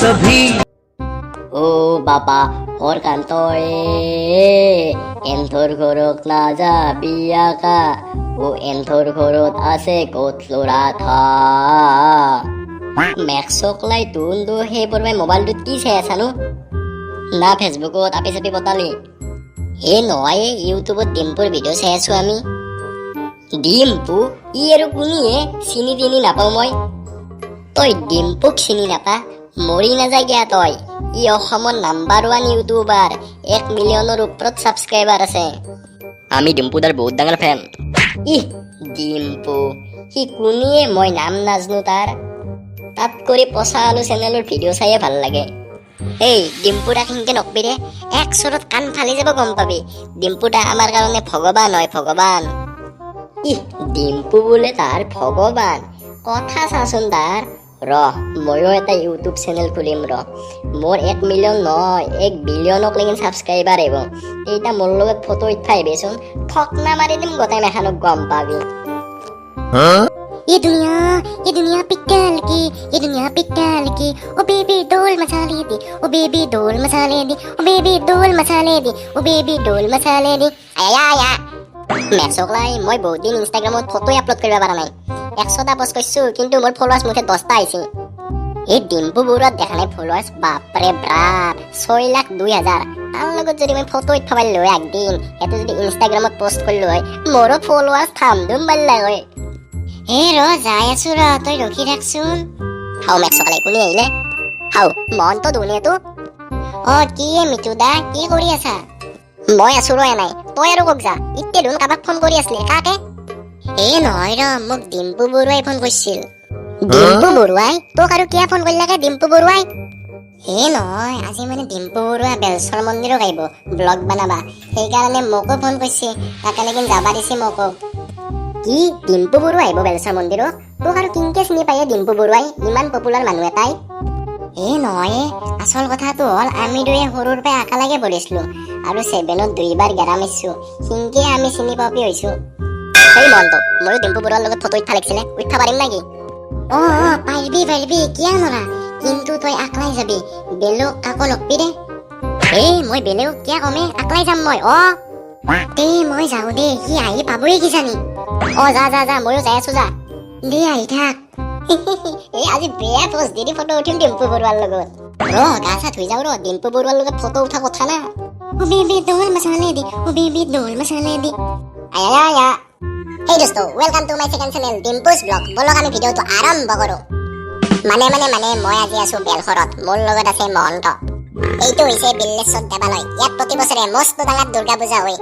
सभी। ও বাবা ওৰ কান্তয়ে এন্থৰ ঘৰক না যাবি আকা ও এন্থৰ ঘৰত আছে কত লৰা থা মেক্সক লাই তুন দো হে পৰমে মোবাইলটোত কি চাই আছানো না ফেসবুকত আপি চাপি পতালি হে নহয় ইউটিউবত ডিম্পুৰ ভিডিঅ' চাই আছো আমি ডিম্পু ই আৰু কোনিয়ে চিনি তিনি নাপাওঁ মই তই ডিম্পুক চিনি নাপা মৰি নাযায় গিয়া তই ই অসমৰ নাম্বাৰ 1 ইউটিউবাৰ 1 মিলিয়নৰ ওপৰত সাবস্ক্ৰাইবাৰ আছে আমি ডিম্পু দাৰ বহুত ডাঙৰ ফেন ই ডিম্পু হি কোনিয়ে মই নাম নাজনো তাৰ তাত কৰি পচা আলু চেনেলৰ ভিডিঅ' চাইয়ে ভাল লাগে এই ডিম্পুটা কিনকে নকবিৰে এক চৰত কাণ ফালি যাব গম পাবি ডিম্পুটা আমাৰ কাৰণে ভগৱান হয় ভগৱান ই ডিম্পু বোলে তাৰ ভগৱান কথা চাচোন তাৰ ময়ো এটা ইউটিউব চেনেল খুলিম মোৰ 1 মিলিয়ন নহয় 1 বিলিয়নক লেকিন সাবস্ক্ৰাইবাৰ আহিব এইটা মোৰ লগত ফটো উঠাই আহিবেচোন ঠকনা মাৰি দিম গোটাই মেখানক গম পাবি ये दुनिया पिक्चर की ये दुनिया पिक्चर की ओ बेबी डोल मसाले दी ओ बेबी डोल मसाले दी ओ बेबी डोल मसाले दी ओ बेबी डोल मसाले दी आया মেক্সকলাই মই বহুত দিন ইনষ্টাগ্ৰামত ফটো আপলোড কৰিব পৰা নাই 100টা পোষ্ট কৰিছো কিন্তু মোৰ ফলোৱাৰ্ছ মুঠে 10টা আহিছে এই ডিম্পু বৰুৱাত দেখা নাই ফলোৱাৰ্ছ বাপৰে বাপ 6,02,000 তাৰ লগত যদি মই ফটো উঠাব লৈ একদিন এটো যদি ইনষ্টাগ্ৰামত পোষ্ট কৰিলো হয় মোৰো ফলোৱাৰ্ছ থামধুম বাঢ়লা হয় এ যাই আছো তই ৰখি থাকচোন হাও মেক্সকলাই কোনে আহিলে হাও মন তো দুনিয়াটো কি মিতুদা কি কৰি আছা মই আছো নাই তই আৰু কক যা ইতে ধুন কাবাক ফোন কৰি আছলি কাকে নহয় মোক ডিম্পু বৰুৱাই ফোন কৰিছিল ডিম্পু বৰুৱাই তোক আৰু কিয় ফোন কৰিলাকে ডিম্পু বৰুৱাই নহয় আজি মানে ডিম্পু বৰুৱা বেলচৰ মন্দিৰক আহিব ব্লগ বনাবা সেইকাৰণে মোকো ফোন কৰিছে তাকে লেকিন যাবা দিছে মোকো কি ডিম্পু বৰুৱা আহিব বেলচৰ মন্দিৰক তোক আৰু কিনকে চিনি পায়ে ডিম্পু বৰুৱাই ইমান পপুলাৰ মানুহ এটাই নহয় আচল কথাটো হ'ল আমি দুয়ে সৰুৰ পৰা একেলগে পঢ়িছিলো আৰু 7ত 2বাৰ গেৰা মাৰিছো সিংকে আমি চিনি পাপি হৈছো সেই মনটো ময়ো ডিম্পু বৰুৱাৰ লগত ফটো উঠা লাগিছিলে উঠা পাৰিম নেকি পাৰিবি কিয় নৰা কিন্তু তই আকলাই যাবি বেলেগ কাকো নকবি দে মই বেলেগ কিয় কমে আকলাই যাম মই মই যাওঁ দে সি আহি পাবই কিজানি যা ময়ো যাই আছো যা দে আহি থাক আজি বেয়া পোষ্ট দি ফটো উঠিম ডিম্পু বৰুৱাৰ লগত গা চা ধুই যাওঁ ডিম্পু বৰুৱাৰ লগত ফটো উঠা কথা না ও baby dole মচালে the O baby dole মচালে the Aya Hey dosto, welcome to my second channel Dimpus Vlog. বলক আমি ভিডিওটো আৰম্ভ কৰো। মানে মই আজি আছো বেলখৰত মোৰ লগত আছে মহন্ত। এইটো হৈছে বিল্লেশ্বৰ দেৱালয়। ইয়াত প্ৰতি বছৰে মস্ত ডাঙৰ দুৰ্গা পূজা হয়।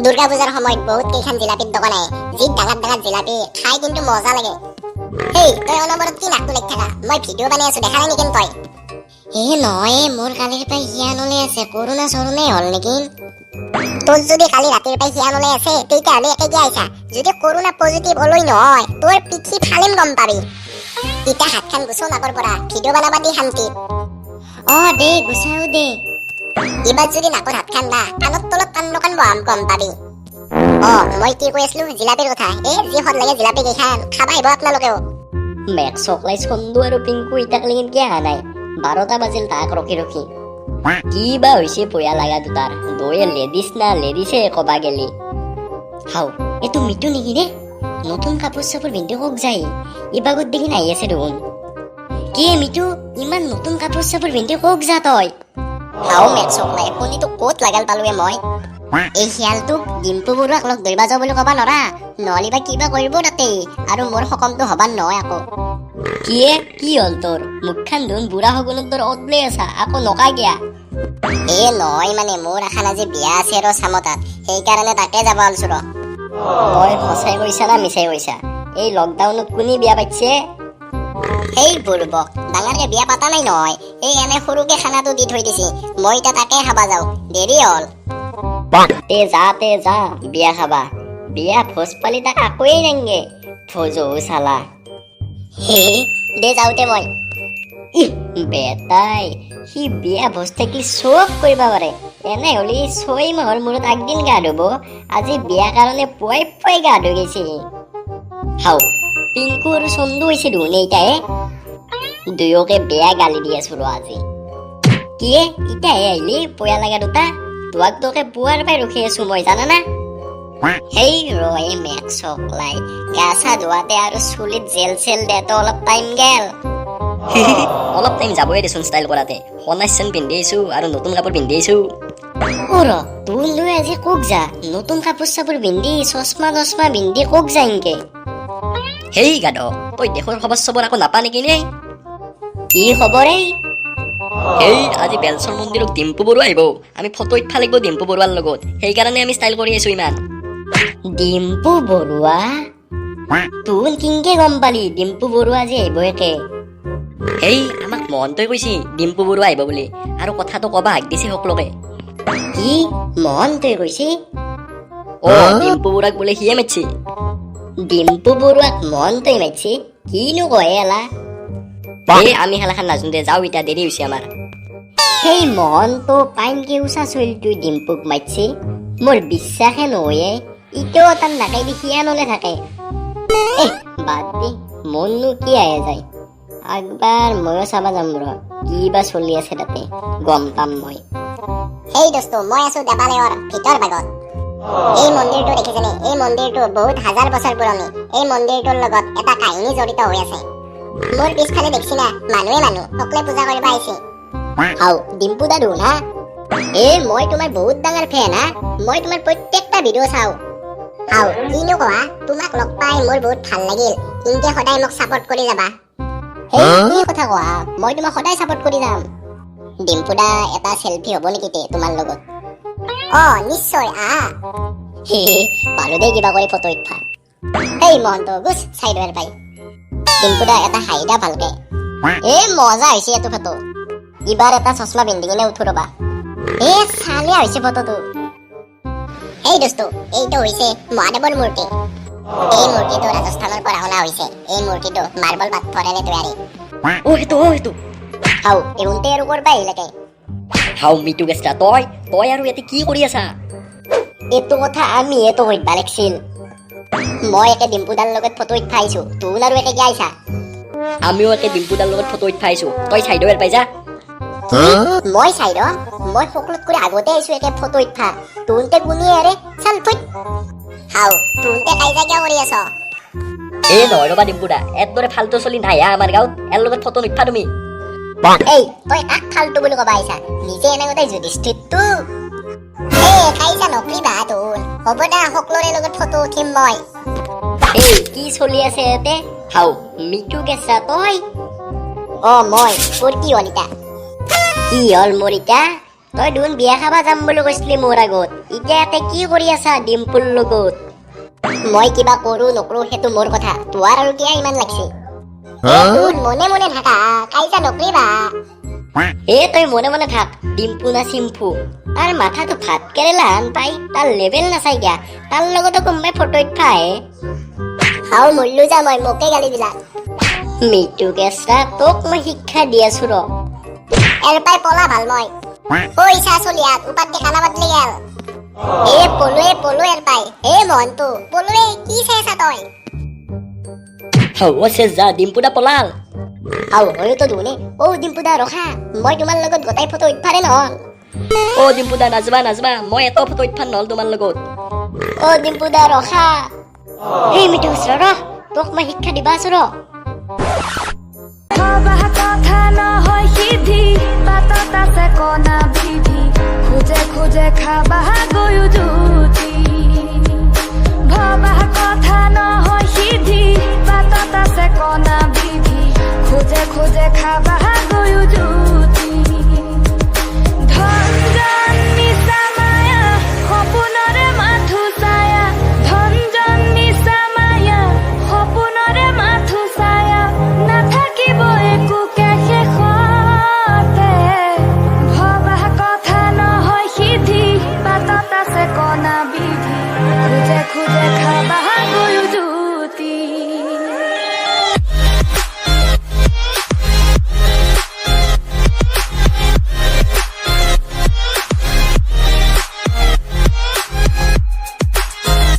দুৰ্গা পূজাৰ সময়ত বহুত কেইখন জিলাপিৰ দোকান আহে। যি ডাঙৰ জিলাপি খাই কিন্তু মজা লাগে। হেই তই অনবৰত কি নাকটো লাগি থাকা মই ভিডিও বনাই আছো দেখা নাই নেকি তই নহয় মোৰ কালিৰ পৰা হিয়ানলে আছে কৰোনা চৰোনাই হ'ল নেকি তোৰ যদি কালি ৰাতিৰ পৰা হিয়ানলে আছে তেতিয়াহ'লে একে আইছা যদি কৰোনা পজিটিভ হলই নহয় তোৰ পিঠি ফালিম গম পাবি ইটা হাতখান গুছো নাকৰ পৰা ভিডিও বনাবা দি শান্তি দে গুছাও দে ইবাৰ যদি নাকৰ হাতখান দা কাণত তলত কাণ বহাম গম পাবি মই কি কৈ আছিলো জিলাপিৰ কথা যি হত লাগে জিলাপি কেইখান খাবা আহিব আপোনালোকেও মেক্সকলাই চন্দু আৰু পিংকু ইটাক লেকিন কিয় অহা নাই 12টা বাজিল তাক ৰখি কি বা হৈছে পয়া লাগা দুটাৰ দয়ে লেডিছে কবা গেলি হাও এইটো মিটু নেকি ৰে নতুন কাপোৰ চাপোৰ পিন্ধি কক যায় ইবাগত দেখি আহি আছে দেখোন কি মিটু ইমান নতুন কাপোৰ চাপোৰ পিন্ধি কক যা তই হাও মেক্সকলাই শুনিতো ক'ত লাগাল পালোৱে মই এই শিয়ালটোক ডিম্পু বৰুৱাক লগ ধৰিবা যাওঁ বুলি কবা নৰা নহ'লে বা কিবা কৰিব তাতে আৰু মোৰ সকামটো হবাৰ নহয় আকৌ কি হ'ল তোৰ মুখখান ধুন বুঢ়া শগুনৰ তোৰ অদলে আছা আকৌ নকা গিয়া নহয় মানে মোৰ এখন আজি বিয়া আছে আৰু চামতাত সেইকাৰণে তাকে যাব আলছো তই সঁচাই কৈছা না মিছাই কৈছা এই লকডাউনত কোনে বিয়া পাতিছে এই বুৰ্বক ডাঙৰকে বিয়া পাতা নাই নহয় এই এনে সৰুকে খানাটো দি থৈ দিছি মই এতিয়া তাকে খাবা যাওঁ দেৰি হ'ল তে যা বিয়া খাবা বিয়া ভোজ পালি তাক আকোৱেই নাংগে ভোজো চালা দে যাওঁতে মই বেটাই সি বিয়া ভোজ থাকি চব কৰিব পাৰে এনে হলি 6 মাহৰ মূৰত একদিন গা ধুব আজি বিয়া কাৰণে পুৱাই গা ধুই গৈছে হাও পিংকু আৰু চন্দু হৈছে দেখোন এইটাই দুয়োকে বেয়া গালি দি আছো ৰ আজি কিয়ে ইটাহে আহিলি পয়া লাগা দুটা তোক তোকে পুৱাৰ পাই ৰখি আছো মই জানা না হেই ৰয়ে মেক চকলাই গাছা ধোৱাতে আৰু চুলিত জেল চেল দেতো অলপ টাইম গেল অলপ টাইম যাবই দেচোন ষ্টাইল কৰাতে সনাইছেন পিন্ধি আহিছো আৰু নতুন কাপোৰ পিন্ধি আহিছো তোৰ লৈ আজি কোক যা নতুন কাপোৰ চাপোৰ পিন্ধি চশমা চশমা পিন্ধি কোক যা ইনকে হেই গাধ তই দেশৰ খবৰ চবৰ আকৌ নাপা নেকি নে কি খবৰ এই আজি বেলচৰ মন্দিৰত ডিম্পু বৰুৱা আহিব আমি ফটো উঠা লাগিব ডিম্পু বৰুৱাৰ লগত সেইকাৰণে আমি ষ্টাইল কৰি আছো ইমান ডিম্পু বৰুৱা তোৰ কিংকে গম পালি ডিম্পু বৰুৱা যে আহিব একে এই আমাক মহন্তই কৈছি ডিম্পু বৰুৱা আহিব বুলি আৰু কথাটো কবা হাক দিছে সকলোকে কি মহন্তই কৈছি ডিম্পু বৰুৱাক বোলে সিয়ে মাতছি ডিম্পু বৰুৱাক মহন্তই মাতছি কিনো কয় এলা আমি খেলাখান নাজো দে যাও এতিয়া দেৰি হৈছে আমাৰ সেই মহন্ত পাইনকে উচা চলিটো ডিম্পুক মাতছি মোৰ বিশ্বাসে নহয়ে ইটোও তাৰ নাকাই দি সিয়ানলে থাকে বাদ দি মননো কি আহে যায় একবাৰ ময়ো চাবা যাম ৰ কি বা চলি আছে তাতে গম পাম মই এই দোস্ত মই আছো দেৱালয়ৰ ভিতৰ ভাগত এই মন্দিৰটো দেখিছেনে এই মন্দিৰটো বহুত হাজাৰ বছৰ পুৰণি এই মন্দিৰটোৰ লগত এটা কাহিনী জড়িত হৈ আছে মোৰ পিছফালে দেখছি না মানুহে সকলোৱে পূজা কৰিব আহিছে হাও ডিম্পু দাদু না মই তোমাৰ বহুত ডাঙৰ ফেন মই তোমাৰ প্ৰত্যেকটা ভিডিঅ' চাওঁ হাও কিনো কোৱা তোমাক লগ পাই মোৰ বহুত ভাল লাগিল ইনকে সদায় মোক সাপোৰ্ট কৰি যাবা কি কথা কোৱা মই তোমাক সদায় সাপোৰ্ট কৰি যাম ডিম্পু দা এটা সেলফি হ'ব নেকি তোমাৰ লগত নিশ্চয় পালো দেই কিবা কৰি ফটো উঠা এই মহন্ত গুছ চাইডৰ পাই ডিম্পু দা এটা হাইদা ভালকে মজা হৈছে এইটো ফটো ইবাৰ এটা চশমা পিন্ধি কিনে উঠো ৰবা চালিয়া হৈছে ফটোটো এই দোস্ত এইটো হৈছে মহাদেৱৰ মূৰ্তি এই মূৰ্তিটো ৰাজস্থানৰ পৰা অনা হৈছে এই মূৰ্তিটো মাৰ্বল পাথৰেৰে তৈয়াৰী সেইটো হাও এউনতে আৰু কৰবা আহিলাকে হাও মিটু গেছটা তই আৰু ইয়াতে কি কৰি আছা এইটো কথা আমি এটো কইবা লাগছিল মই একে ডিম্পুদাৰ লগত ফটো উঠাইছো তোৰ আৰু একে কি আইছা আমিও একে ডিম্পুদাৰ লগত ফটো উঠাইছো তই চাইডৰ পাই যা মই চাইড মই সকলোত কৰি আগতে আইছো একে ফটো উঠা তোনতে গুনি আৰে চাল ফুট হাও তোনতে কাইজা কিয় কৰি আছ নহয় ৰবা ডিম্পুদা এদৰে ফালতু চলি নাই আমাৰ গাঁৱত এৰ লগত ফটো নুঠা তুমি তই কাক ফালতু বুলি কবা আইছা নিজে এনে গতাই যুধিষ্ঠিৰটো কাইজা নকৰিবা তোন হ'ব দা সকলোৰে লগত ফটো উঠিম মই কি চলি আছে ইয়াতে হাও মিটু গেছা তই মই তোৰ কি হ'ল ইতা কি হ'ল মোৰ ইতা তই দুন বিয়া খাবা যাম বুলি কৈছিলি মোৰ আগত এতিয়া ইয়াতে কি কৰি আছা ডিম্পুৰ লগত মই কিবা কৰো নকৰো সেইটো মোৰ কথা তোৰ আৰু কিয় ইমান লাগছে মনে মনে থাকা কাইজা নকৰিবা তই মনে মনে থাক ডিম্পু না চিম্পু তাৰ মাথাটো ভাত কেৰেলা হান পাই তাৰ লেভেল নাচাই গা তাৰ লগতো কোনোবাই ফটো উঠা হাও মল্লু যা মই মোকে গালি দিলা মিটু কেঁচা তোক মই শিক্ষা দি আছো ৰ এৰ পাই পলা ভাল মই পইচা চলিয়াত উপাত খানা বাতলি গেল পলুৱে এৰ পাই মহন্তু পলুৱে কি চাইছা তই যা ডিম্পুদা পলাল হয়তো দুনে ডিম্পুদা ৰখা মই তোমাৰ লগত গোটাই ফটো উঠাৰে নহল ডিম্পুদা নাজবা মই এত ফটো উঠান নহল তোমাৰ লগত ডিম্পুদা ৰখা মিটু ৰ তোক মই শিক্ষা দিবা আছো ৰ খুজে খুজে খাবা গয়ো